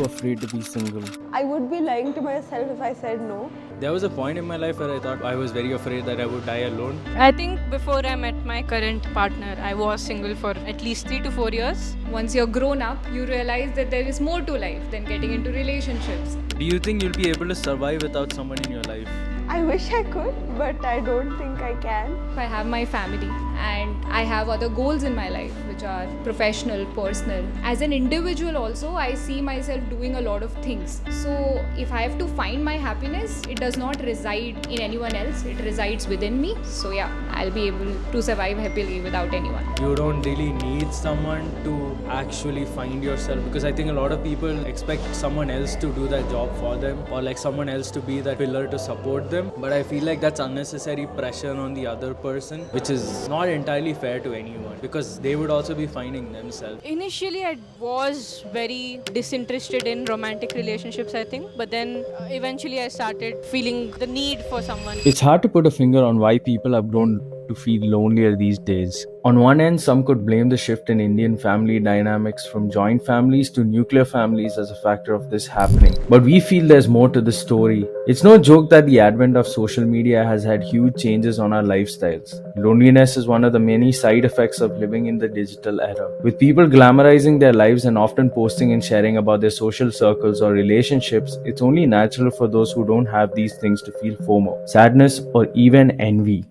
afraid to be single? I would be lying to myself if I said no. There was a point in my life where I thought I was very afraid that I would die alone. I think before I met my current partner, I was single for at least 3 to 4 years. Once you're grown up, you realize that there is more to life than getting into relationships. Do you think you'll be able to survive without someone in your life? I wish I could, but I don't think I can. I have my family and I have other goals in my life, which are professional, personal. As an individual also, I see myself doing a lot of things. So if I have to find my happiness, it does not reside in anyone else. It resides within me. So yeah, I'll be able to survive happily without anyone. You don't really need someone to actually find yourself, because I think a lot of people expect someone else to do that job for them, or like someone else to be that pillar to support them. But I feel like that's unnecessary pressure on the other person, which is not entirely fair to anyone, because they would also be finding themselves. Initially, I was very disinterested in romantic relationships, I think. But then eventually, I started feeling the need for someone. It's hard to put a finger on why people have grown to feel lonelier these days. On one end, some could blame the shift in Indian family dynamics from joint families to nuclear families as a factor of this happening. But we feel there's more to the story. It's no joke that the advent of social media has had huge changes on our lifestyles. Loneliness is one of the many side effects of living in the digital era. With people glamorizing their lives and often posting and sharing about their social circles or relationships, it's only natural for those who don't have these things to feel FOMO, sadness, or even envy.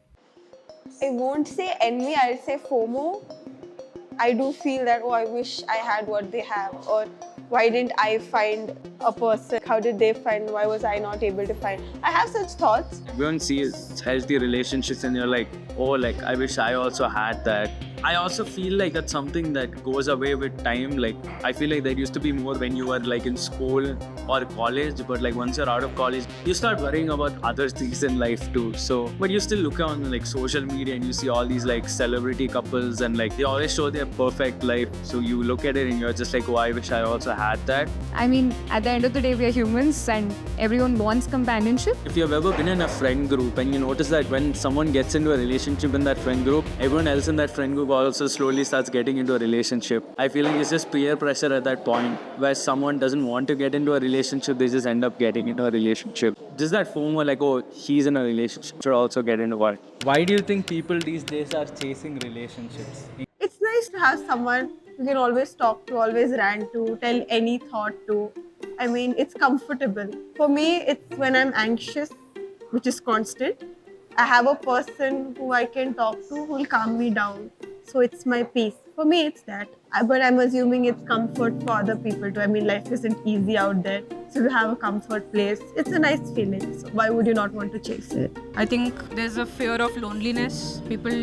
I won't say envy, I'll say FOMO. I do feel that, oh, I wish I had what they have, or why didn't I find a person? How did they find? Why was I not able to find? I have such thoughts. Everyone sees healthy relationships and you're like, oh, like I wish I also had that. I also feel like that's something that goes away with time. Like I feel like there used to be more when you were like in school or college, but like once you're out of college, you start worrying about other things in life too. So, but you still look on like social media and you see all these like celebrity couples and like they always show their perfect life. So you look at it and you're just like, oh, I wish I also had that. I mean, at the end of the day, we are humans and everyone wants companionship. If you've ever been in a friend group and you notice that when someone gets into a relationship in that friend group, everyone else in that friend group also slowly starts getting into a relationship. I feel like it's just peer pressure at that point where someone doesn't want to get into a relationship, they just end up getting into a relationship. Just that FOMO, like, oh, he's in a relationship, should also get into one. Why do you think people these days are chasing relationships? It's nice to have someone you can always talk to, always rant to, tell any thought to. I mean, it's comfortable. For me, it's when I'm anxious, which is constant. I have a person who I can talk to who will calm me down. So it's my peace. For me, it's that. But I'm assuming it's comfort for other people too. I mean, life isn't easy out there. So to have a comfort place, it's a nice feeling. So why would you not want to chase it? I think there's a fear of loneliness. People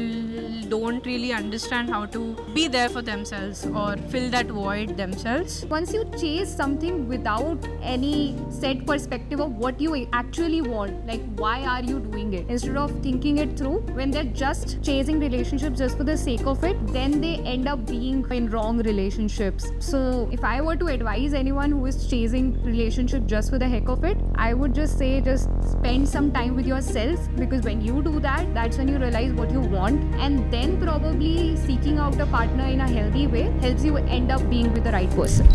don't really understand how to be there for themselves or fill that void themselves. Once you chase something without any set perspective of what you actually want, like why are you doing it, instead of thinking it through, when they're just chasing relationships just for the sake of it, then they end up being in wrong relationships. So if I were to advise anyone who is chasing relationship just for the heck of it, I would just say just spend some time with yourself, because when you do that, that's when you realize what you want, and then probably seeking out a partner in a healthy way helps you end up being with the right person.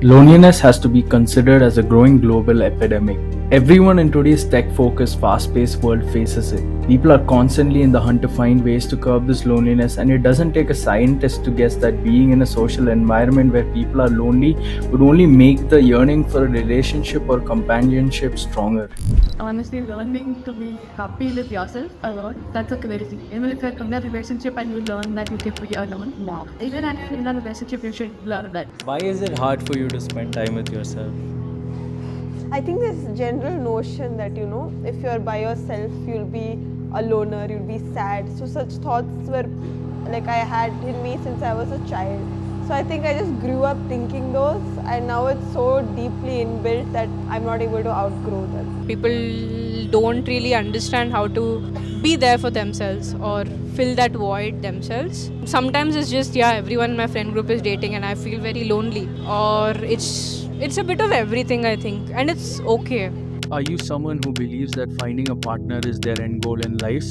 Loneliness has to be considered as a growing global epidemic. Everyone in today's tech-focused, fast-paced world faces it. People are constantly in the hunt to find ways to curb this loneliness, and it doesn't take a scientist to guess that being in a social environment where people are lonely would only make the yearning for a relationship or companionship stronger. Honestly, learning to be happy with yourself alone, that's a crazy. Even if you're in a relationship and you learn that you can be alone, wow. Even if you're in a relationship, you should learn that. Why is it hard for you to spend time with yourself? I think this general notion that, you know, if you're by yourself, you'll be a loner, you'll be sad. So such thoughts were like I had in me since I was a child. So I think I just grew up thinking those, and now it's so deeply inbuilt that I'm not able to outgrow them. People don't really understand how to be there for themselves or fill that void themselves. Sometimes it's just, yeah, everyone in my friend group is dating and I feel very lonely. Or it's a bit of everything, I think, and it's okay. Are you someone who believes that finding a partner is their end goal in life?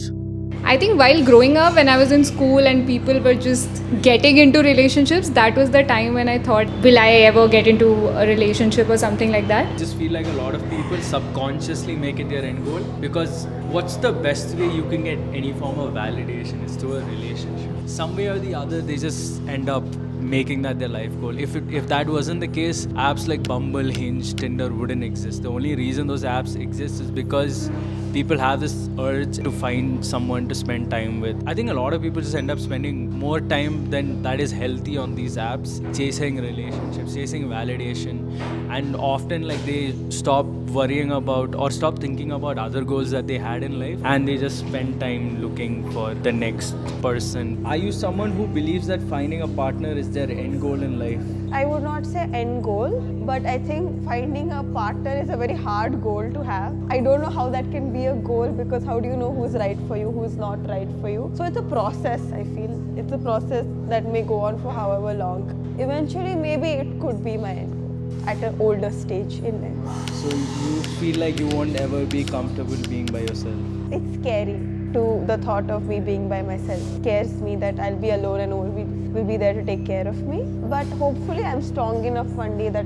I think while growing up, when I was in school and people were just getting into relationships, that was the time when I thought, will I ever get into a relationship or something like that? I just feel like a lot of people subconsciously make it their end goal, because what's the best way you can get any form of validation is through a relationship. Some way or the other, they just end up making that their life goal. If that wasn't the case, apps like Bumble, Hinge, Tinder wouldn't exist. The only reason those apps exist is because people have this urge to find someone to spend time with. I think a lot of people just end up spending more time than that is healthy on these apps, chasing relationships, chasing validation, and often like they stop worrying about or stop thinking about other goals that they had in life, and they just spend time looking for the next person. Are you someone who believes that finding a partner is their end goal in life? I would not say end goal, but I think finding a partner is a very hard goal to have. I don't know how that can be a goal, because how do you know who's right for you, who's not right for you? So it's a process, I feel. It's a process that may go on for however long. Eventually, maybe it could be my end goal at an older stage in life. So you feel like you won't ever be comfortable being by yourself? It's scary to the thought of me being by myself. It scares me that I'll be alone and nobody will be there to take care of me. But hopefully I'm strong enough one day that,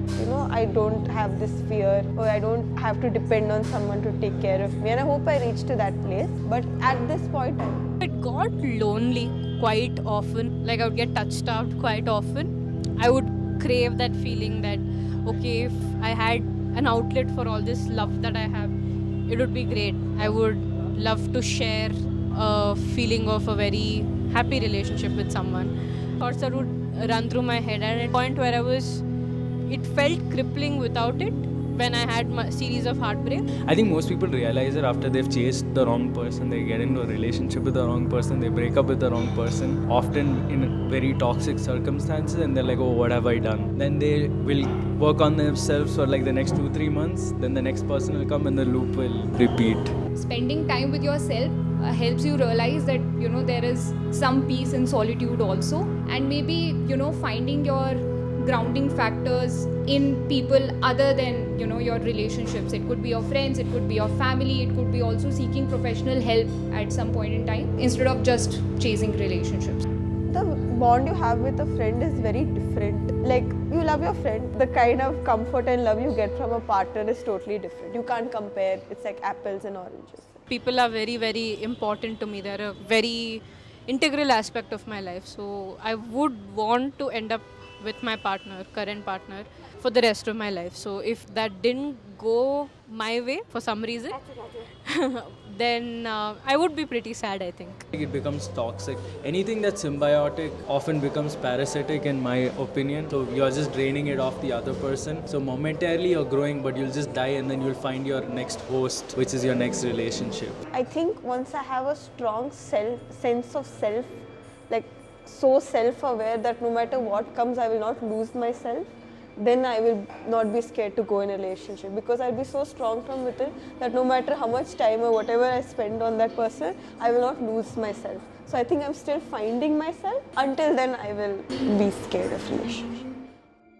I don't have this fear, or I don't have to depend on someone to take care of me. And I hope I reach to that place. But at this point, It got lonely quite often. Like I would get touched out quite often. I would crave that feeling that, okay, if I had an outlet for all this love that I have, it would be great. I would love to share a feeling of a very happy relationship with someone. Thoughts that would run through my head, and at a point where it felt crippling without it, when I had my series of heartbreak. I think most people realize that after they've chased the wrong person, they get into a relationship with the wrong person, they break up with the wrong person, often in very toxic circumstances, and they're like, oh, what have I done? Then they will work on themselves for like the next 2-3 months, then the next person will come and the loop will repeat. Spending time with yourself helps you realize that there is some peace in solitude also, and maybe finding your grounding factors in people other than your relationships. It could be your friends, it could be your family, it could be also seeking professional help at some point in time instead of just chasing relationships. the bond you have with a friend is very different. Like, you love your friend, the kind of comfort and love you get from a partner is totally different. You can't compare. It's like apples and oranges. People are very, very important to me. They're a very integral aspect of my life. So I would want to end up with my partner, current partner, for the rest of my life. So if that didn't go my way for some reason, then I would be pretty sad, I think. It becomes toxic. Anything that's symbiotic often becomes parasitic, in my opinion. So you're just draining it off the other person. So momentarily you're growing, but you'll just die, and then you'll find your next host, which is your next relationship. I think once I have a strong sense of self, like so self-aware that no matter what comes, I will not lose myself, then I will not be scared to go in a relationship, because I'll be so strong from within that no matter how much time or whatever I spend on that person, I will not lose myself. So I think I'm still finding myself. Until then, I will be scared of relationship.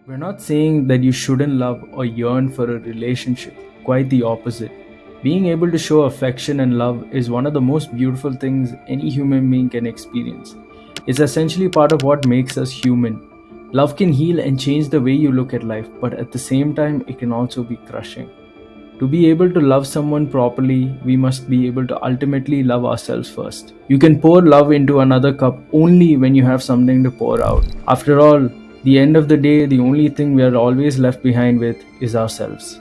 We're not saying that you shouldn't love or yearn for a relationship. Quite the opposite. Being able to show affection and love is one of the most beautiful things any human being can experience. It's essentially part of what makes us human. Love can heal and change the way you look at life, but at the same time, it can also be crushing. To be able to love someone properly, we must be able to ultimately love ourselves first. You can pour love into another cup only when you have something to pour out. After all, the end of the day, the only thing we are always left behind with is ourselves.